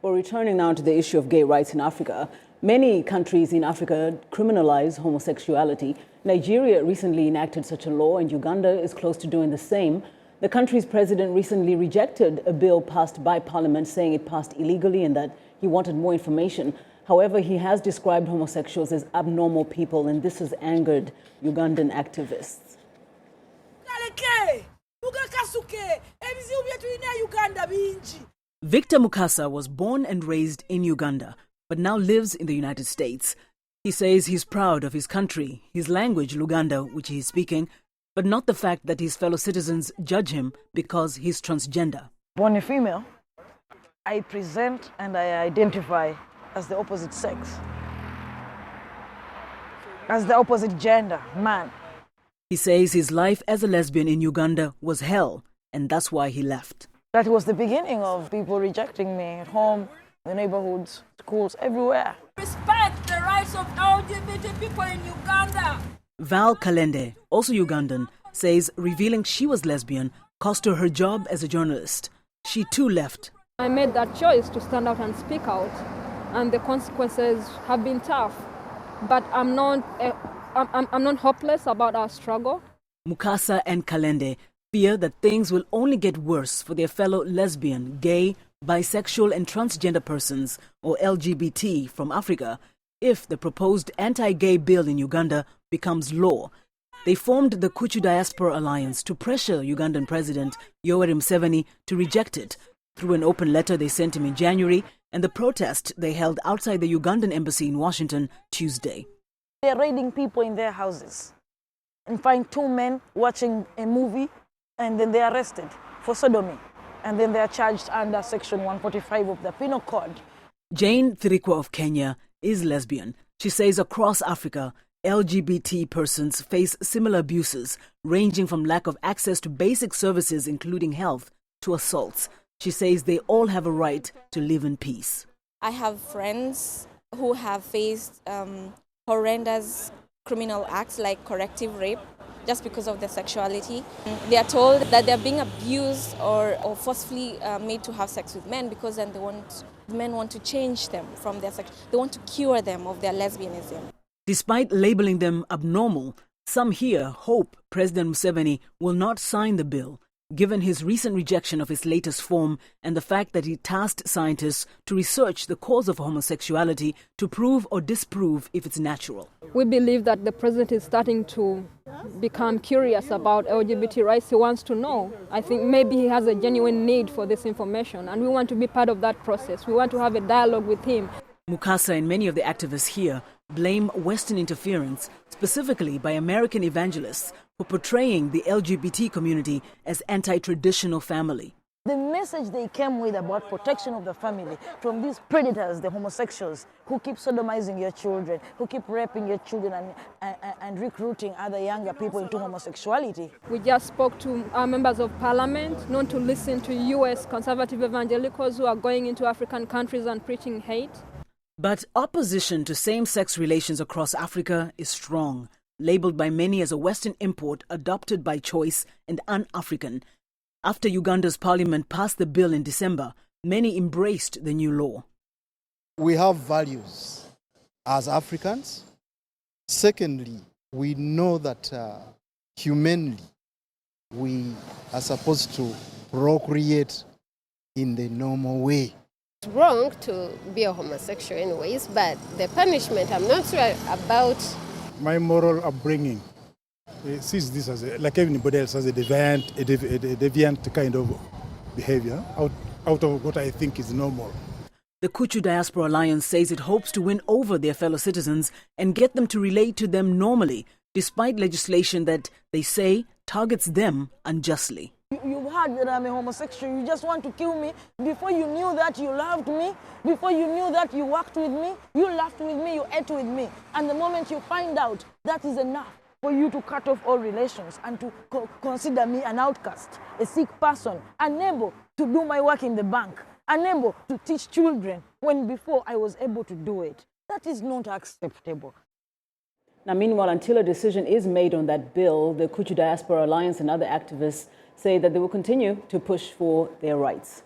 Well, returning now to the issue of gay rights in Africa, many countries in Africa criminalize homosexuality. Nigeria recently enacted such a law, and Uganda is close to doing the same. The country's president recently rejected a bill passed by parliament saying it passed illegally and that he wanted more information. However, he has described homosexuals as abnormal people, and this has angered Ugandan activists. Victor MUKASA was born and raised in Uganda, but now lives in the United States. He says he's proud of his country, his language, Luganda, which he's speaking, but not the fact that his fellow citizens judge him because he's transgender. Born a female, I present and I identify as the opposite sex, as the opposite gender, man. He says his life as a lesbian in Uganda was hell, and that's why he left. That was the beginning of people rejecting me at home, the neighborhoods, schools, everywhere. Respect the rights of LGBT people in Uganda. Val KALENDE, also Ugandan, says revealing she was lesbian cost her her job as a journalist. She too left. I made that choice to stand out and speak out, and the consequences have been tough. But I'm not hopeless about our struggle. MUKASA and KALENDE fear that things will only get worse for their fellow lesbian, gay, bisexual and transgender persons, or LGBT, from Africa if the proposed anti-gay bill in Uganda becomes law. They formed the KUCHU Diaspora Alliance to pressure Ugandan President Yoweri Museveni to reject it through an open letter they sent him in January and the protest they held outside the Ugandan embassy in Washington Tuesday. They're raiding people in their houses and find two men watching a movie, and then they're arrested for sodomy, and then they're charged under Section 145 of the Penal Code. Jane Thirikwa of Kenya is lesbian. She says across Africa, LGBT persons face similar abuses, ranging from lack of access to basic services, including health, to assaults. She says they all have a right to live in peace. I have friends who have faced horrendous criminal acts like corrective rape just because of their sexuality. They are told that they're being abused or forcefully made to have sex with men because then men want to change them from their sex. They want to cure them of their lesbianism. Despite labeling them abnormal, some here hope President Museveni will not sign the bill, given his recent rejection of its latest form and the fact that he tasked scientists to research the cause of homosexuality to prove or disprove if it's natural. We believe that the president is starting to become curious about LGBT rights. He wants to know. I think maybe he has a genuine need for this information, and we want to be part of that process. We want to have a dialogue with him. MUKASA and many of the activists here blame Western interference, specifically by American evangelists, for portraying the LGBT community as anti-traditional family. The message they came with about protection of the family from these predators, the homosexuals, who keep sodomizing your children, who keep raping your children and recruiting other younger people into homosexuality. We just spoke to our members of parliament, not to listen to US conservative evangelicals who are going into African countries and preaching hate. But opposition to same-sex relations across Africa is strong, labeled by many as a Western import adopted by choice and un-African. After Uganda's parliament passed the bill in December, many embraced the new law. We have values as Africans. Secondly, we know that humanly we are supposed to procreate in the normal way. It's wrong to be a homosexual anyways, but the punishment, I'm not sure about. My moral upbringing sees this as like anybody else, as a deviant kind of behavior out of what I think is normal. The KUCHU Diaspora Alliance says it hopes to win over their fellow citizens and get them to relate to them normally, despite legislation that they say targets them unjustly. You've heard that I'm a homosexual. You just want to kill me. Before you knew that you loved me, before you knew that you worked with me, you laughed with me, you ate with me. And the moment you find out, that is enough for you to cut off all relations and to consider me an outcast, a sick person, unable to do my work in the bank, unable to teach children when before I was able to do it. That is not acceptable. Now, meanwhile, until a decision is made on that bill, the KUCHU Diaspora Alliance and other activists say that they will continue to push for their rights.